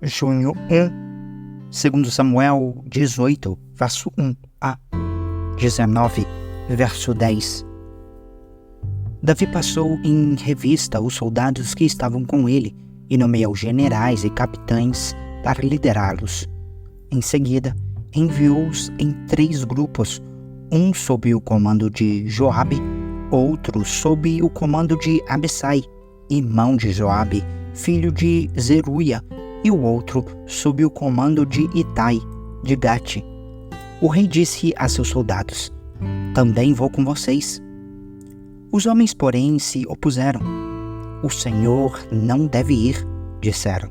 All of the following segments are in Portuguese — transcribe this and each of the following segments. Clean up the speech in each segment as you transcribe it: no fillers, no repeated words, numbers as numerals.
junho 1, segundo Samuel 18, verso 1 a 19, verso 10. Davi passou em revista os soldados que estavam com ele e nomeou generais e capitães para liderá-los. Em seguida, enviou-os em 3 grupos, um sob o comando de Joabe, outro sob o comando de Abissai, irmão de Joabe, filho de Zeruia, e o outro sob o comando de Itai, de Gate. O rei disse a seus soldados: também vou com vocês. Os homens, porém, se opuseram. O Senhor não deve ir, disseram.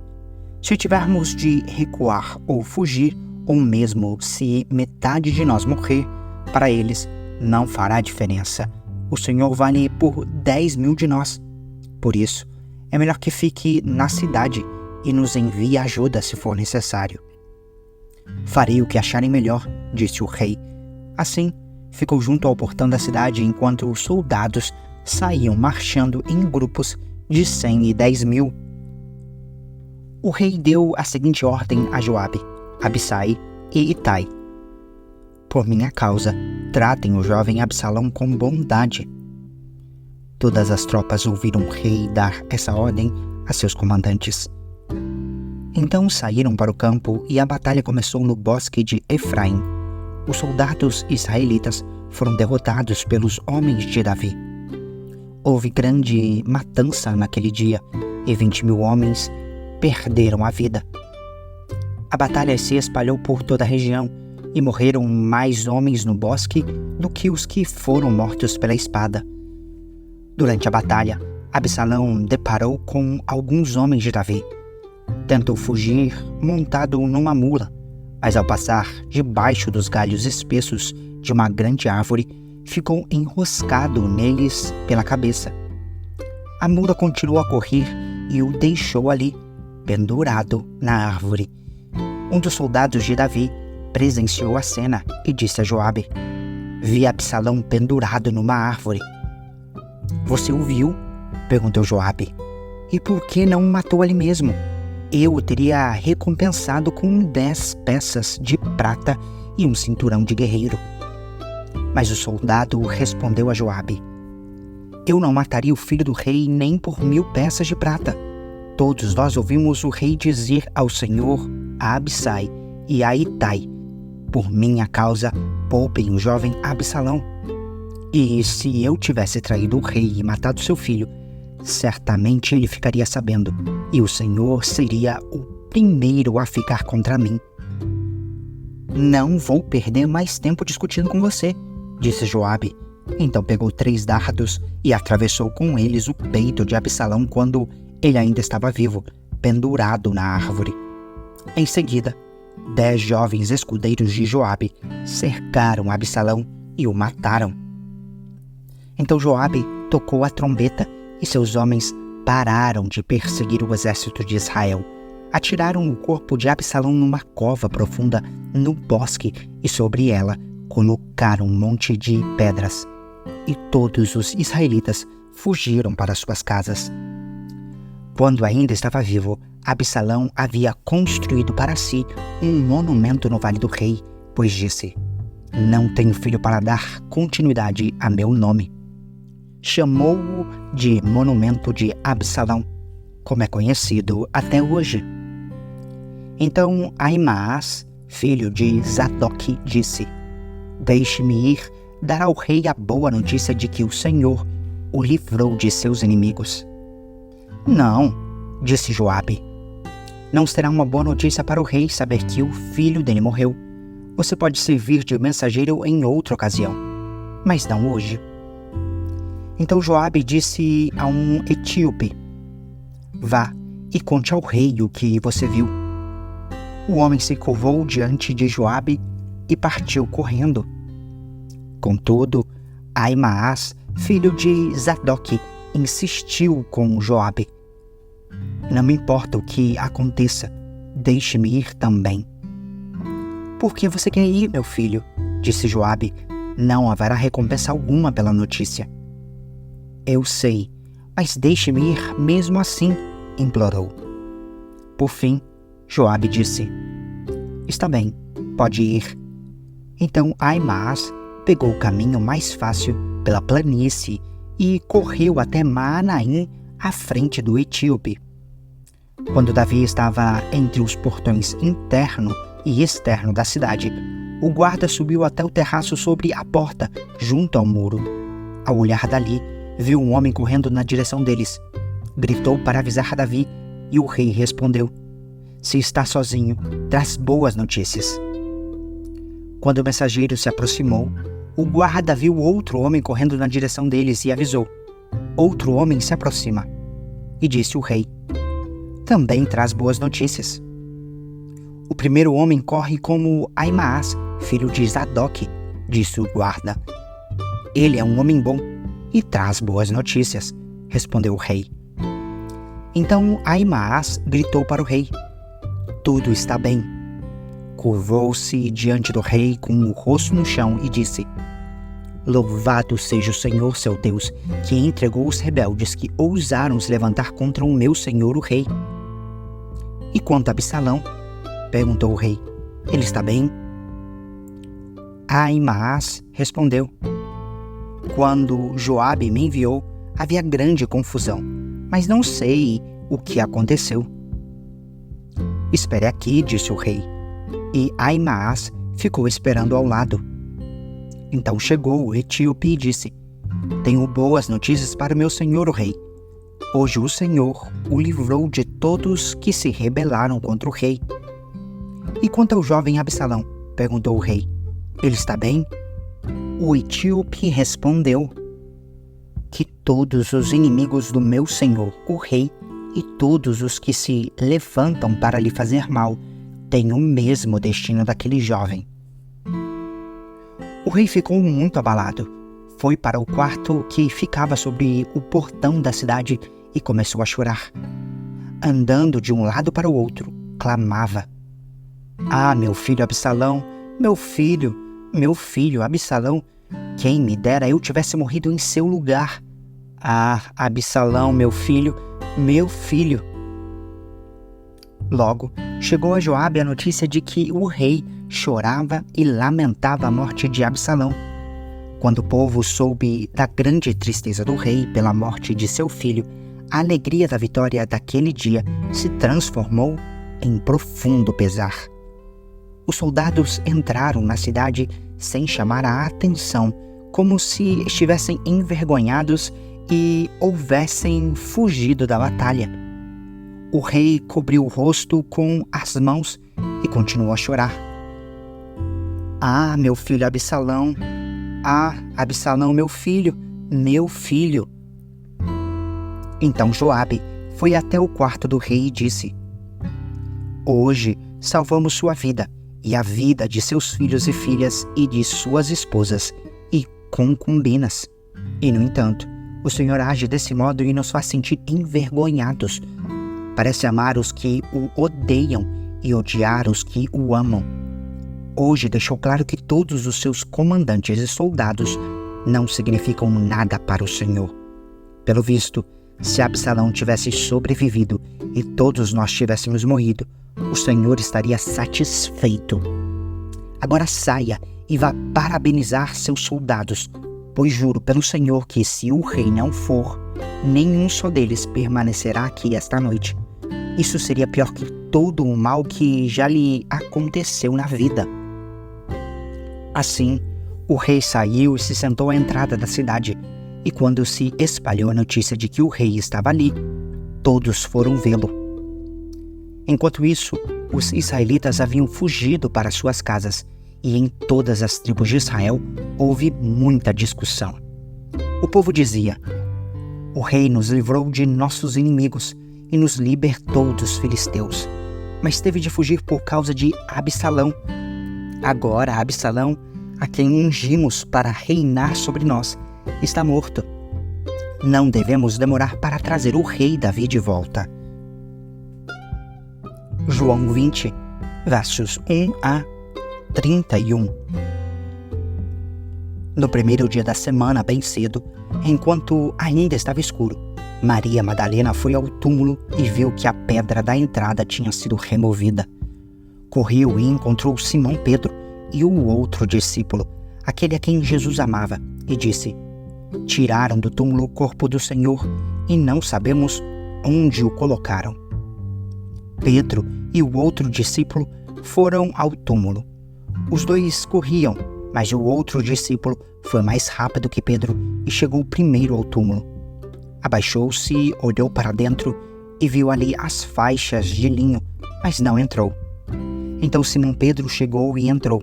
Se tivermos de recuar ou fugir, ou mesmo se metade de nós morrer, para eles não fará diferença. O Senhor vale por 10.000 de nós. Por isso, é melhor que fique na cidade e nos envie ajuda se for necessário. Farei o que acharem melhor, disse o rei. Assim, ficou junto ao portão da cidade enquanto os soldados saíam marchando em grupos de 100 e 10.000. O rei deu a seguinte ordem a Joabe, Abissai e Itai: por minha causa, tratem o jovem Absalão com bondade. Todas as tropas ouviram o rei dar essa ordem a seus comandantes. Então saíram para o campo e a batalha começou no bosque de Efraim. Os soldados israelitas foram derrotados pelos homens de Davi. Houve grande matança naquele dia e 20.000 homens perderam a vida. A batalha se espalhou por toda a região e morreram mais homens no bosque do que os que foram mortos pela espada. Durante a batalha, Absalão deparou com alguns homens de Davi. Tentou fugir montado numa mula, mas ao passar debaixo dos galhos espessos de uma grande árvore, ficou enroscado neles pela cabeça. A mula continuou a correr e o deixou ali, pendurado na árvore. Um dos soldados de Davi presenciou a cena e disse a Joabe: vi Absalão pendurado numa árvore. Você o viu? Perguntou Joabe. E por que não o matou ali mesmo? Eu o teria recompensado com 10 peças de prata e um cinturão de guerreiro. Mas o soldado respondeu a Joabe: eu não mataria o filho do rei nem por 1.000 peças de prata. Todos nós ouvimos o rei dizer ao Senhor, a Abissai e a Itai: por minha causa, poupem o jovem Absalão. E se eu tivesse traído o rei e matado seu filho, certamente ele ficaria sabendo, e o Senhor seria o primeiro a ficar contra mim. Não vou perder mais tempo discutindo com você, disse Joabe. Então pegou 3 dardos e atravessou com eles o peito de Absalão quando ele ainda estava vivo, pendurado na árvore. Em seguida, 10 jovens escudeiros de Joabe cercaram Absalão e o mataram. Então Joabe tocou a trombeta e seus homens pararam de perseguir o exército de Israel. Atiraram o corpo de Absalão numa cova profunda no bosque e sobre ela colocaram um monte de pedras. E todos os israelitas fugiram para suas casas. Quando ainda estava vivo, Absalão havia construído para si um monumento no Vale do Rei, pois disse: não tenho filho para dar continuidade a meu nome. Chamou-o de Monumento de Absalão, como é conhecido até hoje. Então Ahimaás, filho de Zadok, disse: deixe-me ir dar ao rei a boa notícia de que o Senhor o livrou de seus inimigos. Não, disse Joabe, não será uma boa notícia para o rei saber que o filho dele morreu. Você pode servir de mensageiro em outra ocasião, mas não hoje. Então Joabe disse a um etíope: vá e conte ao rei o que você viu. O homem se curvou diante de Joabe e partiu correndo. Contudo, Ahimaás, filho de Zadok, insistiu com Joabe: não me importa o que aconteça, deixe-me ir também. Por que você quer ir, meu filho? Disse Joabe. Não haverá recompensa alguma pela notícia. Eu sei, mas deixe-me ir mesmo assim, implorou. Por fim, Joabe disse: Está bem, pode ir. Então Aimaas pegou o caminho mais fácil pela planície e correu até Maanaim, à frente do etíope. Quando Davi estava entre os portões interno e externo da cidade, o guarda subiu até o terraço sobre a porta, junto ao muro. Ao olhar dali, viu um homem correndo na direção deles. Gritou para avisar Davi, e o rei respondeu: Se está sozinho, traz boas notícias. Quando o mensageiro se aproximou, o guarda viu outro homem correndo na direção deles e avisou: Outro homem se aproxima. E disse o rei: Também traz boas notícias. O primeiro homem corre como Aimaas, filho de Zadok, disse o guarda. Ele é um homem bom e traz boas notícias, respondeu o rei. Então Aimaas gritou para o rei: Tudo está bem. Curvou-se diante do rei com o rosto no chão e disse: Louvado seja o Senhor seu Deus, que entregou os rebeldes que ousaram se levantar contra o meu senhor o rei. E quanto a Absalão? Perguntou o rei. Ele está bem? Aimaas respondeu: Quando Joabe me enviou, havia grande confusão, mas não sei o que aconteceu. Espere aqui, disse o rei. E Aimaas ficou esperando ao lado. Então chegou o etíope e disse: Tenho boas notícias para o meu senhor o rei. Hoje o Senhor o livrou de todos que se rebelaram contra o rei. E quanto ao jovem Absalão? Perguntou o rei. Ele está bem? O etíope respondeu: Que todos os inimigos do meu senhor, o rei, e todos os que se levantam para lhe fazer mal, têm o mesmo destino daquele jovem. O rei ficou muito abalado. Foi para o quarto que ficava sobre o portão da cidade e começou a chorar. Andando de um lado para o outro, clamava: Ah, meu filho Absalão, meu filho Absalão, quem me dera eu tivesse morrido em seu lugar. Ah, Absalão, meu filho. Logo, chegou a Joabe a notícia de que o rei chorava e lamentava a morte de Absalão. Quando o povo soube da grande tristeza do rei pela morte de seu filho, a alegria da vitória daquele dia se transformou em profundo pesar. Os soldados entraram na cidade sem chamar a atenção, como se estivessem envergonhados e houvessem fugido da batalha. O rei cobriu o rosto com as mãos e continuou a chorar. Ah, meu filho Absalão! Ah, Absalão, meu filho! Então Joabe foi até o quarto do rei e disse: Hoje salvamos sua vida e a vida de seus filhos e filhas e de suas esposas e concubinas. E, no entanto, o Senhor age desse modo e nos faz sentir envergonhados. Parece amar os que o odeiam e odiar os que o amam. Hoje deixou claro que todos os seus comandantes e soldados não significam nada para o Senhor. Pelo visto, se Absalão tivesse sobrevivido e todos nós tivéssemos morrido, o Senhor estaria satisfeito. Agora saia e vá parabenizar seus soldados, pois juro pelo Senhor que, se o rei não for, nenhum só deles permanecerá aqui esta noite. Isso seria pior que todo o mal que já lhe aconteceu na vida. Assim, o rei saiu e se sentou à entrada da cidade, e quando se espalhou a notícia de que o rei estava ali, todos foram vê-lo. Enquanto isso, os israelitas haviam fugido para suas casas, e em todas as tribos de Israel houve muita discussão. O povo dizia: O rei nos livrou de nossos inimigos e nos libertou dos filisteus, mas teve de fugir por causa de Absalão. Agora Absalão, a quem ungimos para reinar sobre nós, está morto. Não devemos demorar para trazer o rei Davi de volta. João 20, versos 1 a 31. No primeiro dia da semana, bem cedo, enquanto ainda estava escuro, Maria Madalena foi ao túmulo e viu que a pedra da entrada tinha sido removida. Correu e encontrou Simão Pedro e o outro discípulo, aquele a quem Jesus amava, e disse: Tiraram do túmulo o corpo do Senhor e não sabemos onde o colocaram. Pedro e o outro discípulo foram ao túmulo. Os dois corriam, mas o outro discípulo foi mais rápido que Pedro e chegou primeiro ao túmulo. Abaixou-se, olhou para dentro e viu ali as faixas de linho, mas não entrou. Então Simão Pedro chegou e entrou.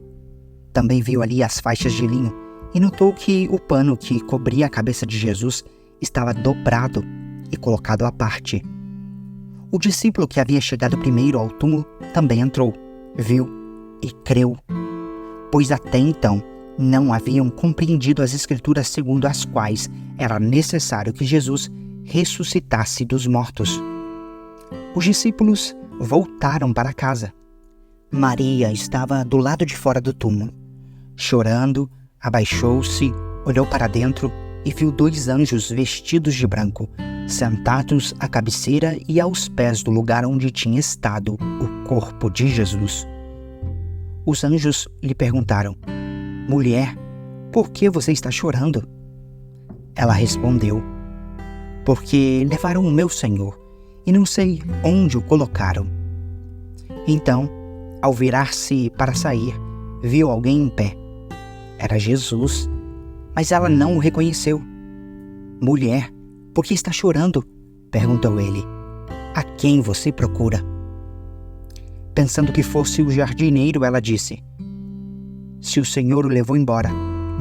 Também viu ali as faixas de linho e notou que o pano que cobria a cabeça de Jesus estava dobrado e colocado à parte. O discípulo que havia chegado primeiro ao túmulo também entrou, viu e creu, pois até então não haviam compreendido as Escrituras segundo as quais era necessário que Jesus ressuscitasse dos mortos. Os discípulos voltaram para casa. Maria estava do lado de fora do túmulo. Chorando, abaixou-se, olhou para dentro e viu 2 anjos vestidos de branco, sentados à cabeceira e aos pés do lugar onde tinha estado o corpo de Jesus. Os anjos lhe perguntaram: Mulher, por que você está chorando? Ela respondeu: Porque levaram o meu Senhor e não sei onde o colocaram. Então, ao virar-se para sair, viu alguém em pé. Era Jesus, mas ela não o reconheceu. Mulher, por que está chorando? Perguntou ele. A quem você procura? Pensando que fosse o jardineiro, ela disse: Se o Senhor o levou embora,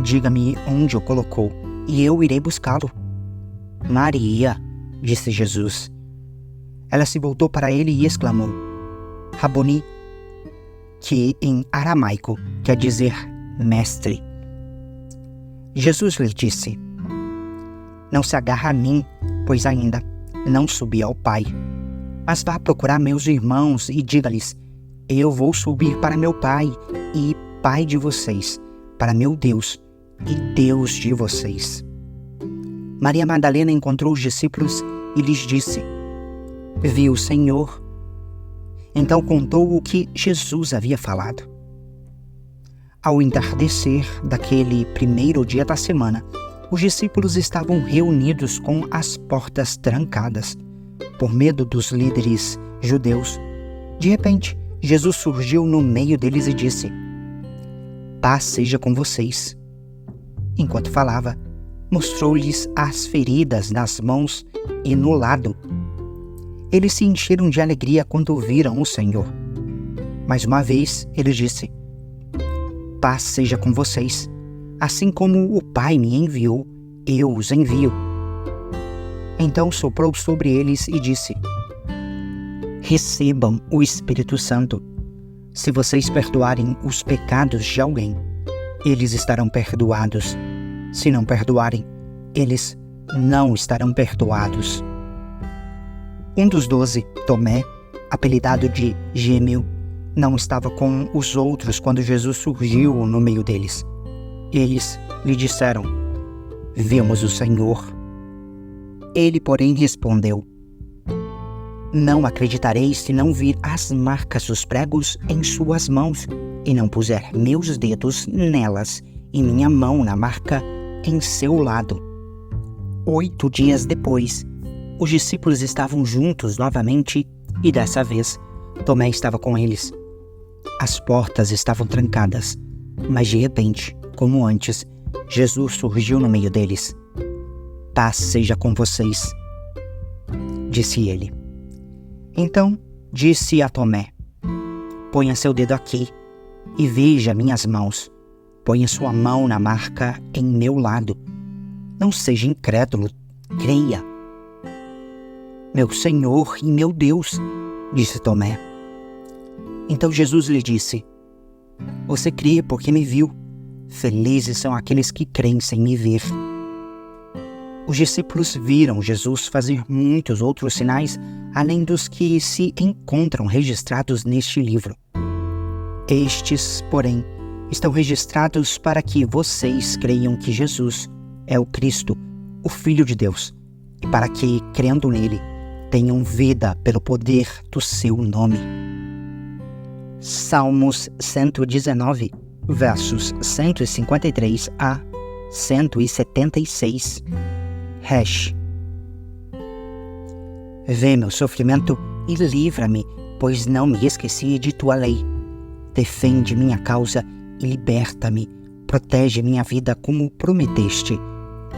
diga-me onde o colocou, e eu irei buscá-lo. Maria, disse Jesus. Ela se voltou para ele e exclamou: Raboni, que em aramaico quer dizer mestre. Jesus lhe disse: Não se agarra a mim, pois ainda não subi ao Pai. Mas vá procurar meus irmãos e diga-lhes: Eu vou subir para meu Pai e Pai de vocês, para meu Deus e Deus de vocês. Maria Madalena encontrou os discípulos e lhes disse: Vi o Senhor. Então contou o que Jesus havia falado. Ao entardecer daquele primeiro dia da semana, os discípulos estavam reunidos com as portas trancadas, por medo dos líderes judeus. De repente, Jesus surgiu no meio deles e disse: Paz seja com vocês. Enquanto falava, mostrou-lhes as feridas nas mãos e no lado. Eles se encheram de alegria quando viram o Senhor. Mais uma vez, ele disse: Paz seja com vocês. Assim como o Pai me enviou, eu os envio. Então soprou sobre eles e disse: Recebam o Espírito Santo. Se vocês perdoarem os pecados de alguém, eles estarão perdoados. Se não perdoarem, eles não estarão perdoados. Um dos 12, Tomé, apelidado de Gêmeo, não estava com os outros quando Jesus surgiu no meio deles. Eles lhe disseram: Vimos o Senhor. Ele, porém, respondeu: Não acreditareis se não vir as marcas dos pregos em suas mãos, e não puser meus dedos nelas, e minha mão na marca em seu lado. 8 dias depois, os discípulos estavam juntos novamente, e dessa vez, Tomé estava com eles. As portas estavam trancadas, mas de repente, como antes, Jesus surgiu no meio deles. Paz seja com vocês, disse ele. Então disse a Tomé: Ponha seu dedo aqui e veja minhas mãos. Ponha sua mão na marca em meu lado. Não seja incrédulo, creia. Meu Senhor e meu Deus, disse Tomé. Então Jesus lhe disse: Você crê porque me viu. Felizes são aqueles que creem sem me ver. Os discípulos viram Jesus fazer muitos outros sinais, além dos que se encontram registrados neste livro. Estes, porém, estão registrados para que vocês creiam que Jesus é o Cristo, o Filho de Deus, e para que, crendo nele, tenham vida pelo poder do seu nome. Salmos 119, versos 153 a 176. Resh. Vê meu sofrimento e livra-me, pois não me esqueci de tua lei. Defende minha causa e liberta-me. Protege minha vida como prometeste.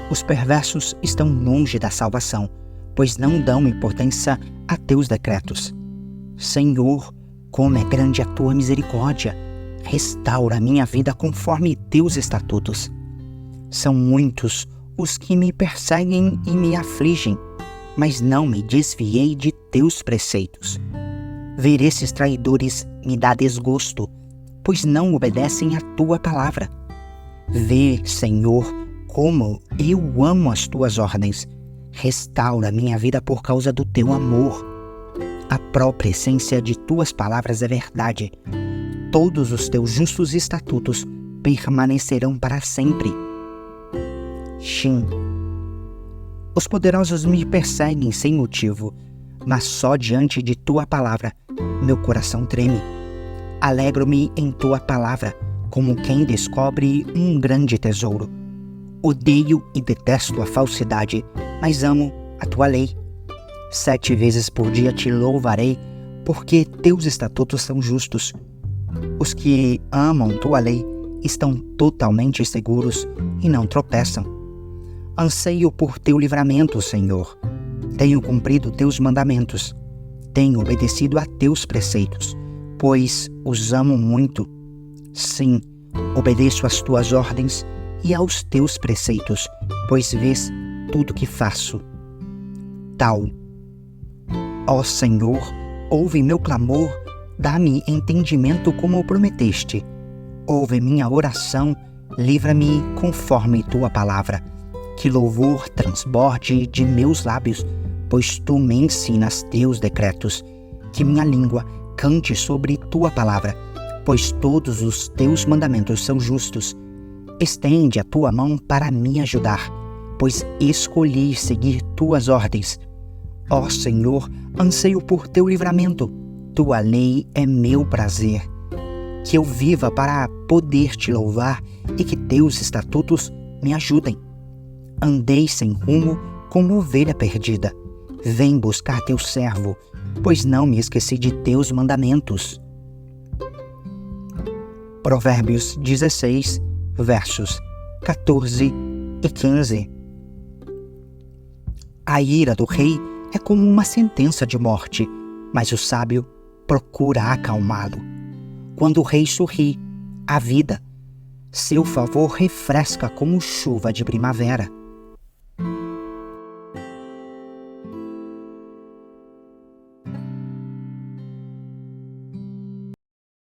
Os perversos estão longe da salvação, pois não dão importância a teus decretos. Senhor, como é grande a tua misericórdia! Restaura minha vida conforme teus estatutos. São muitos os que me perseguem e me afligem, mas não me desviei de teus preceitos. Ver esses traidores me dá desgosto, pois não obedecem à tua palavra. Vê, Senhor, como eu amo as tuas ordens. Restaura minha vida por causa do teu amor. A própria essência de tuas palavras é verdade. Todos os teus justos estatutos permanecerão para sempre. Shin. Os poderosos me perseguem sem motivo, mas só diante de tua palavra meu coração treme. Alegro-me em tua palavra, como quem descobre um grande tesouro. Odeio e detesto a falsidade, mas amo a tua lei. 7 vezes por dia te louvarei, porque teus estatutos são justos. Os que amam tua lei estão totalmente seguros e não tropeçam. Anseio por teu livramento, Senhor. Tenho cumprido teus mandamentos. Tenho obedecido a teus preceitos, pois os amo muito. Sim, obedeço às tuas ordens e aos teus preceitos, pois vês tudo que faço. Tal. Ó Senhor, ouve meu clamor, dá-me entendimento como prometeste. Ouve minha oração, livra-me conforme tua palavra. Que louvor transborde de meus lábios, pois tu me ensinas teus decretos. Que minha língua cante sobre tua palavra, pois todos os teus mandamentos são justos. Estende a tua mão para me ajudar, pois escolhi seguir tuas ordens. Ó Senhor, anseio por teu livramento. Tua lei é meu prazer. Que eu viva para poder te louvar e que teus estatutos me ajudem. Andei sem rumo como ovelha perdida. Vem buscar teu servo, pois não me esqueci de teus mandamentos. Provérbios 16, versos 14 e 15. A ira do rei é como uma sentença de morte, mas o sábio procura acalmá-lo. Quando o rei sorri, há vida. Seu favor refresca como chuva de primavera.